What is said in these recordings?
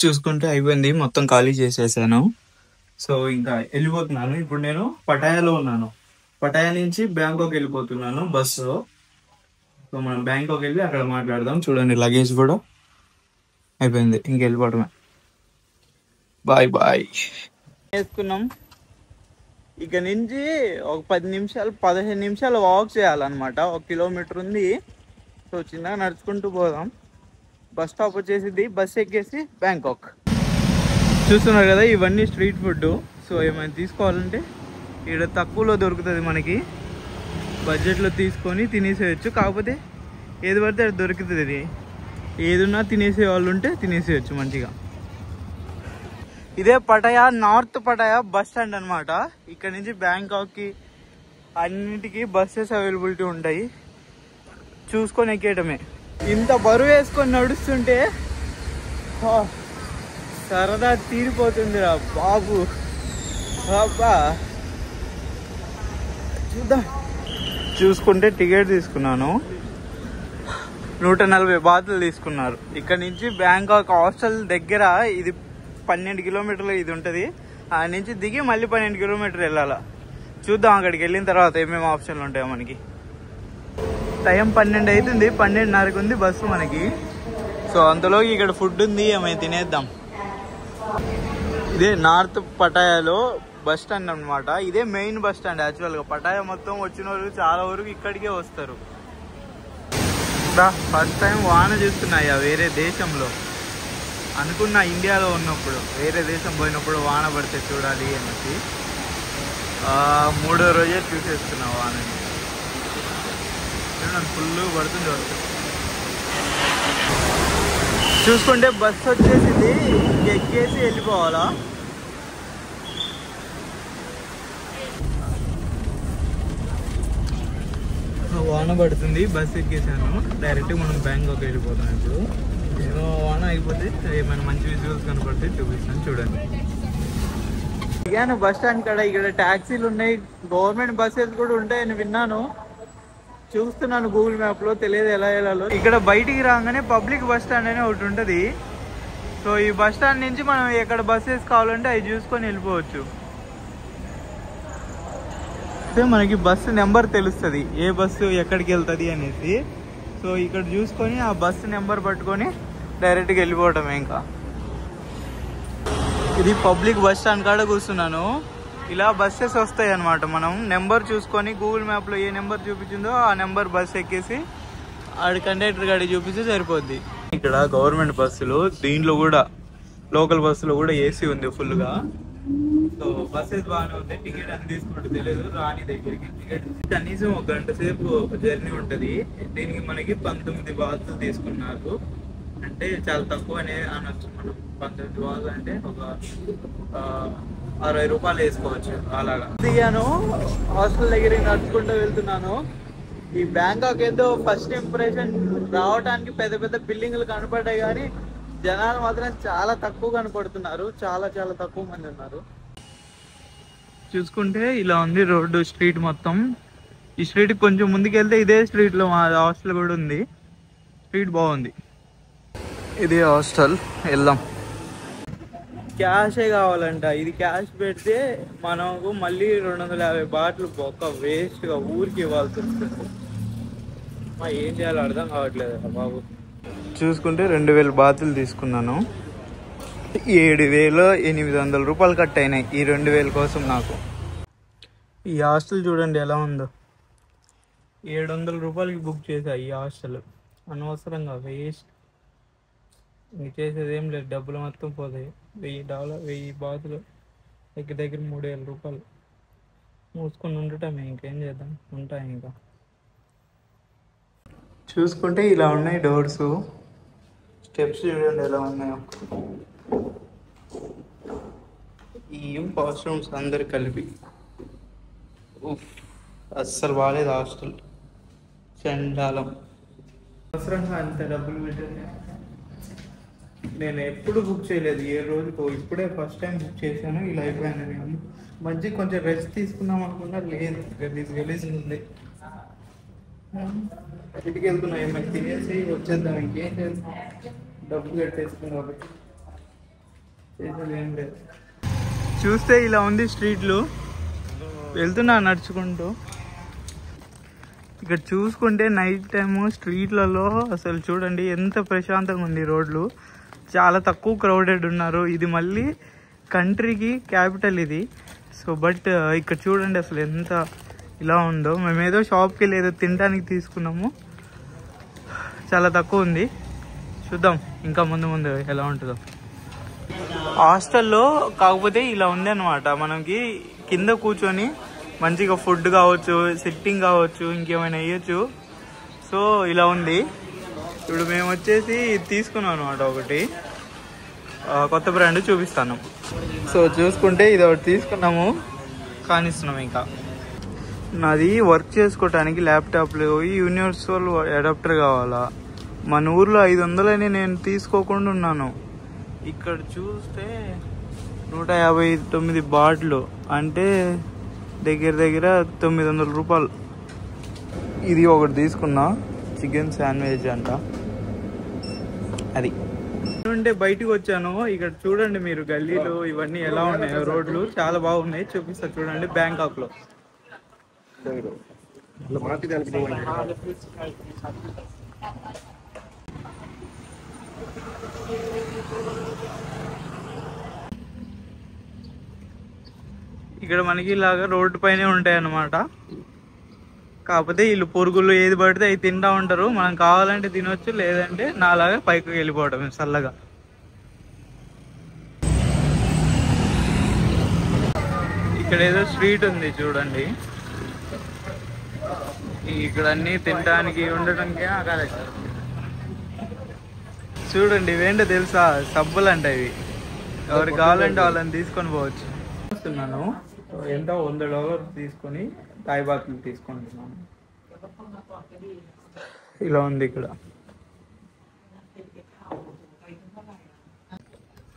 చూసుకుంటే అయిపోయింది, మొత్తం ఖాళీ చేసేసాను. సో ఇంకా వెళ్ళిపోతున్నాను. ఇప్పుడు నేను పటాయాలో ఉన్నాను. పటాయా నుంచి బ్యాంకాక్ వెళ్ళిపోతున్నాను బస్సులో. సో మనం బ్యాంకాక్ వెళ్ళి అక్కడ మాట్లాడదాం. చూడండి లగేజ్ కూడా అయిపోయింది, ఇంకెళ్ళిపోవడమే. Bye bye. వేసుకున్నాం. ఇక నుంచి ఒక 15 నిమిషాలు వాక్ చేయాలన్నమాట. 1 కిలోమీటర్ ఉంది. సో చిన్నగా నడుచుకుంటూ పోదాం. బస్ స్టాప్ వచ్చేసింది, బస్ ఎక్కేసి బ్యాంకాక్. చూస్తున్నారు కదా, ఇవన్నీ స్ట్రీట్ ఫుడ్. సో ఏమైనా తీసుకోవాలంటే ఇక్కడ తక్కువలో దొరుకుతుంది మనకి. బడ్జెట్లో తీసుకొని తినేసేయచ్చు. కాకపోతే ఏది పడితే అది దొరుకుతుంది. ఏదున్నా తినేసే వాళ్ళు ఉంటే తినేసేయచ్చు మంచిగా. ఇదే Pattaya, north Pattaya bus stand అనమాట. ఇక్కడ నుంచి బ్యాంకాక్కి అన్నిటికీ బస్సెస్ అవైలబిలిటీ ఉంటాయి. చూసుకొని ఎక్కేయటమే. ఇంత బరువు వేసుకొని నడుస్తుంటే సరదా తీరిపోతుందిరా బాబు. బాబా చూద్దాం. చూసుకుంటే టికెట్ తీసుకున్నాను, 140 బాతులు తీసుకున్నారు. ఇక్కడ నుంచి బ్యాంకాక్ హాస్టల్ దగ్గర ఇది 12 కిలోమీటర్లు ఇది ఉంటుంది. ఆ నుంచి దిగి మళ్ళీ 12 కిలోమీటర్లు వెళ్ళాలా. చూద్దాం అక్కడికి వెళ్ళిన తర్వాత ఏమేమి ఆప్షన్లు ఉంటాయో మనకి. టైం 12 అవుతుంది, 12:30కి ఉంది బస్సు మనకి. సో అంతలోకి ఇక్కడ ఫుడ్ ఉంది, ఏమైనా తినేద్దాం. ఇదే నార్త్ పటాయాలో బస్ స్టాండ్ అనమాట. ఇదే మెయిన్ బస్ స్టాండ్ యాక్చువల్గా. పటాయా మొత్తం వచ్చిన వాళ్ళు చాలా వరకు ఇక్కడికే వస్తారు. ఫస్ట్ టైం వాన చూస్తున్నాయా వేరే దేశంలో. అనుకున్నా ఇండియాలో ఉన్నప్పుడు, వేరే దేశం పోయినప్పుడు వాన పడితే చూడాలి అనేసి. 3వ రోజే చూసేస్తున్నా వానని. ఫుల్ పడుతుంది వర్షం. చూసుకుంటే బస్సు వచ్చేసింది, ఎక్కేసి వెళ్ళిపోవాలా. వాన పడుతుంది, బస్సు ఎక్కేసాను. డైరెక్ట్గా మనం బ్యాంకాక్ వెళ్ళిపోతాం. ఇప్పుడు నేను వాన అయిపోతే ఏమైనా మంచి విజువల్స్ కనపడితే చూపిస్తాను, చూడండి. దిగాను బస్ స్టాండ్ కాడ. ఇక్కడ ట్యాక్సీలు ఉన్నాయి, గవర్నమెంట్ బస్సెస్ కూడా ఉంటాయని విన్నాను. చూస్తున్నాను గూగుల్ మ్యాప్లో, తెలియదు ఎలా వెళ్ళాలో. ఇక్కడ బయటికి రాగానే పబ్లిక్ బస్ స్టాండ్ అనే ఒకటి ఉంటుంది. సో ఈ బస్ స్టాండ్ నుంచి మనం ఎక్కడ బస్సెస్ కావాలంటే అవి చూసుకొని వెళ్ళిపోవచ్చు. మనకి బస్సు నెంబర్ తెలుస్తుంది, ఏ బస్సు ఎక్కడికి వెళ్తుంది అనేసి. సో ఇక్కడ చూసుకొని ఆ బస్సు నెంబర్ పట్టుకొని డైరెక్ట్గా వెళ్ళిపోవటమే. ఇంకా ఇది పబ్లిక్ బస్ స్టాండ్ కాడ కూర్చున్నాను. ఇలా బస్సెస్ వస్తాయి అనమాట. మనం నెంబర్ చూసుకొని గూగుల్ మ్యాప్లో ఏ నెంబర్ చూపించిందో ఆ నెంబర్ బస్ ఎక్కేసి ఆడి కండక్టర్ గాడి చూపిస్తే సరిపోద్ది. ఇక్కడ గవర్నమెంట్ బస్సులు, దీంట్లో కూడా లోకల్ బస్సులో కూడా ఏసీ ఉంది ఫుల్గా. సో బస్సెస్ బాగానే ఉంది. టికెట్ అని తీసుకుంటే తెలియదు, రాని దగ్గరికి టికెట్ కనీసం 1 గంట సేపు జర్నీ ఉంటుంది. దీనికి మనకి 19 బాతులు తీసుకున్నారు. అంటే చాలా తక్కువనే అనొచ్చు మనం. 19 బాతులు అంటే ఒక 60 రూపాయలు వేసుకోవచ్చు అలాగా. దిగాను, హాస్టల్ దగ్గరికి నడుచుకుంటూ వెళ్తున్నాను. ఈ బ్యాంకాక్ ఏదో ఫస్ట్ ఇంప్రెషన్ రావడానికి పెద్ద పెద్ద బిల్డింగ్లు కనపడ్డాయి, కానీ జనాలు మాత్రం చాలా తక్కువ కనపడుతున్నారు. చాలా చాలా తక్కువ మంది ఉన్నారు. చూసుకుంటే ఇలా ఉంది రోడ్డు, స్ట్రీట్ మొత్తం. ఈ స్ట్రీట్ కొంచెం ముందుకు వెళ్తే ఇదే స్ట్రీట్లో మా హాస్టల్ కూడా ఉంది. స్ట్రీట్ బాగుంది. ఇదే హాస్టల్, వెళ్దాం. క్యాషే కావాలంట. ఇది క్యాష్ పెడితే మనకు మళ్ళీ 250 బాట్లు బొక్క వేస్ట్గా ఊరికి ఇవ్వాల్సి వస్తుంది. ఏం చేయాలో అర్థం కావట్లేదు బాబు. చూసుకుంటే 2000 బాతులు తీసుకున్నాను. 7,800 రూపాయలు కట్ అయినాయి ఈ 2000 కోసం నాకు. ఈ హాస్టల్ చూడండి ఎలా ఉందో. 700 రూపాయలకి బుక్ చేశా ఈ హాస్టల్. అనవసరంగా వేస్ట్. ఇంక చేసేది ఏం లేదు, డబ్బులు మొత్తం పోతాయి. $1000 బాతులు దగ్గర దగ్గర 3000 రూపాయలు. మూసుకొని ఉండటమే, ఇంకేం చేద్దాం, ఉంటాయి ఇంకా. చూసుకుంటే ఇలా ఉన్నాయి డోర్స్. స్టెప్స్ చూడండి ఎలా ఉన్నాయో. ఈ వాష్రూమ్స్ అందరు కలిపి అస్సలు బాగాలేదు హాస్టల్, చండాలం. అవసరంగా అంత డబ్బులు పెట్టాను. నేను ఎప్పుడు బుక్ చేయలేదు ఏ రోజుకో, ఇప్పుడే ఫస్ట్ టైం బుక్ చేశాను. ఇలా అయిపోయాను నేను. మంచిగా కొంచెం రెస్ట్ తీసుకుందాం అనుకున్నా, లేదు గలీజ్ ఉంది. ఇంటికి వెళ్తున్నా, ఏమైనా తినేసి వచ్చేద్దాం, ఇంకేం చేద్దాం, డబ్బులు కట్టేసుకున్నాం కాబట్టి. చూస్తే ఇలా ఉంది స్ట్రీట్లు, వెళ్తున్నా నడుచుకుంటూ. ఇక్కడ చూసుకుంటే నైట్ టైము స్ట్రీట్లలో అసలు చూడండి ఎంత ప్రశాంతంగా ఉంది. రోడ్లు చాలా తక్కువ క్రౌడెడ్ ఉన్నారు. ఇది మళ్ళీ కంట్రీకి క్యాపిటల్ ఇది. సో బట్ ఇక్కడ చూడండి అసలు ఎంత ఇలా ఉందో. మేమేదో షాప్కి వెళ్ళి ఏదో తినడానికి తీసుకున్నాము, చాలా తక్కువ ఉంది. చూద్దాం ఇంకా ముందు ముందు ఎలా ఉంటుందో. హాస్టల్లో కాకపోతే ఇలా ఉంది అనమాట. మనకి కింద కూర్చొని మంచిగా ఫుడ్ కావచ్చు, సిట్టింగ్ కావచ్చు, ఇంకేమైనా వేయచ్చు. సో ఇలా ఉంది. ఇప్పుడు మేము వచ్చేసి తీసుకున్నాం అనమాట ఒకటి కొత్త బ్రాండ్, చూపిస్తాను. సో చూసుకుంటే ఇది ఒకటి తీసుకున్నాము, కానిస్తున్నాం. ఇంకా నాది వర్క్ చేసుకోవటానికి ల్యాప్టాప్లో యూనివర్సల్ అడాప్టర్ కావాలా. మన ఊర్లో 500 నేను తీసుకోకుండా ఉన్నాను. ఇక్కడ చూస్తే 159 బాట్లు అంటే దగ్గర 900 రూపాయలు. ఇది ఒకటి తీసుకున్నా, చికెన్ శాండ్విచ్ అంట. అది అంటే బయటికి వచ్చాను. ఇక్కడ చూడండి మీరు గల్లీలు ఇవన్నీ ఎలా ఉన్నాయో. రోడ్లు చాలా బాగున్నాయి, చూపిస్తా చూడండి. బ్యాంకాక్ లో ఇక్కడ మనకి ఇలాగా రోడ్డు పైనే ఉంటాయి అన్నమాట. కాకపోతే వీళ్ళు పురుగులు ఏది పడితే అవి తింటా ఉంటారు. మనం కావాలంటే తినొచ్చు, లేదంటే నాలాగా పైకి వెళ్ళిపోవడం చల్లగా. ఇక్కడ ఏదో స్ట్రీట్ ఉంది చూడండి. ఇక్కడ అన్ని తినడానికి ఉండటానికి కాదు. చూడండి ఇవేంటో తెలుసా, సబ్బులు అంటే ఇవి. ఎవరికి కావాలంటే వాళ్ళని తీసుకొని పోవచ్చు. చూస్తున్నాను ఎంత $100 తీసుకొని థాయ్ బాత్లు తీసుకుంటున్నాను. ఇలా ఉంది ఇక్కడ.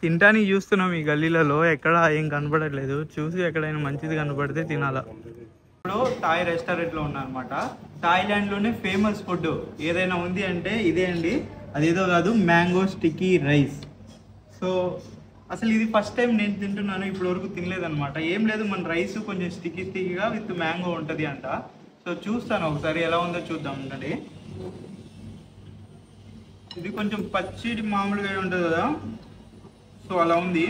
తినటానికి చూస్తున్నాం ఈ గల్లీలలో, ఎక్కడ ఏం కనపడట్లేదు. చూసి ఎక్కడైనా మంచిది కనపడితే తినాలా. ఇప్పుడు థాయ్ రెస్టారెంట్లో ఉన్నా అనమాట. థాయిలాండ్లోనే ఫేమస్ ఫుడ్ ఏదైనా ఉంది అంటే ఇదే అండి. అదేదో కాదు, మ్యాంగో స్టిక్కీ రైస్. సో అసలు ఇది ఫస్ట్ టైం నేను తింటున్నాను, ఇప్పటి వరకు తినలేదన్నమాట. ఏం లేదు, మన రైస్ కొంచెం స్టిక్కీగా విత్ మ్యాంగో ఉంటుంది అంట. సో చూస్తాను ఒకసారి ఎలా ఉందో చూద్దాం. ఉండండి, ఇది కొంచెం పచ్చిడి మామూలుగా ఉంటుంది కదా, సో అలా ఉంది.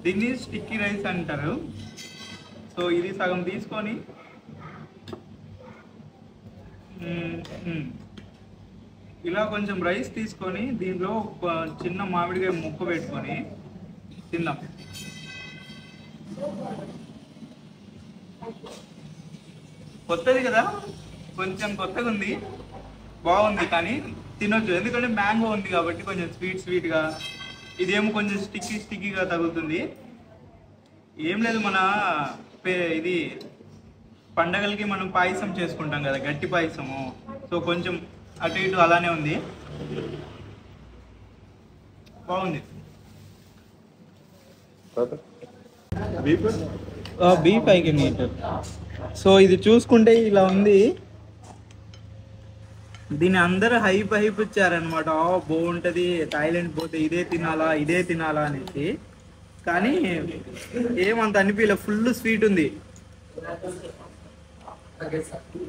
దీన్ని స్టిక్కీ రైస్ అంటారు. సో ఇది సగం తీసుకొని ఇలా కొంచెం రైస్ తీసుకొని దీంట్లో ఒక చిన్న మామిడికాయ ముక్క పెట్టుకొని తిందాం. కొత్తది కదా, కొంచెం కొత్తగా ఉంది, బాగుంది. కానీ తినొచ్చు, ఎందుకంటే మ్యాంగో ఉంది కాబట్టి కొంచెం స్వీట్గా. ఇదేమో కొంచెం స్టిక్కీగా తగులుతుంది. ఏం లేదు, మన ఇది పండగలకి మనం పాయసం చేసుకుంటాం కదా, గట్టి పాయసము. సో కొంచెం అటు ఇటు అలానే ఉంది, బాగుంది. Beef I can eat. So ఇది చూసుకుంటే ఇలా ఉంది. దీన్ని అందరూ హైప్ ఇచ్చారనమాట. బాగుంటుంది, థాయిలాండ్ పోతే ఇదే తినాలా అనేసి. కానీ ఏమంత అనిపించలే, ఫుల్ స్వీట్ ఉంది,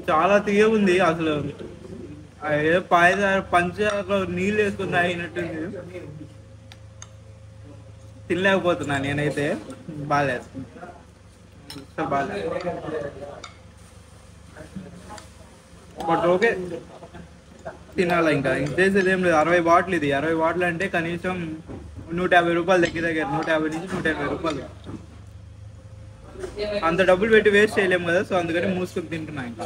చాలా తీయగా ఉంది. అసలు పంచదారలో నీళ్ళు వేసుకుని తాగినట్టుంది. తినలేకపోతున్నా నేనైతే, బాగాలేదు. బట్ ఓకే, తినాలా. ఇంకా చేసేది ఏం లేదు. 60 బాటిల్ ఇది. 60 బాటిల్ అంటే కనీసం 150 రూపాయలు, దగ్గర 150 నుంచి 180 రూపాయలు. అంత డబ్బులు పెట్టి వేస్ట్ చేయలేము కదా. సో అందుకని మూసుకొని తింటున్నా. ఇంకా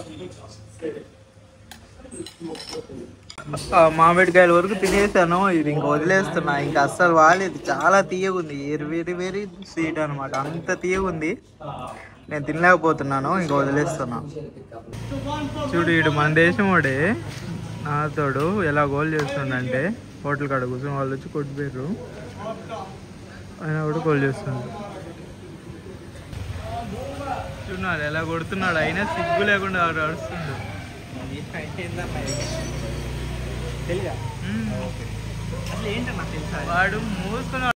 మామిడికాయల వరకు తినేసాను, ఇది ఇంకా వదిలేస్తున్నా. ఇంకా అస్సలు బాగాలేదు, చాలా తీయగుంది. వెరీ స్వీట్ అనమాట, అంత తీయగుంది. నేను తినలేకపోతున్నాను, ఇంకా వదిలేస్తున్నా. చూడు, ఇటు మన దేశం వాడే నాతోడు ఎలా గోల్ చేస్తుండంటే, హోటల్ కాడ కూర్చొని వాళ్ళు వచ్చి కొట్టిపోయారు, ఆయన కూడా గోల్ చేస్తున్నాడు. చూడాలి ఎలా కొడుతున్నాడు, అయినా సిగ్గు లేకుండా అరుస్తుండు. వాడు మూసుకున్నాడు.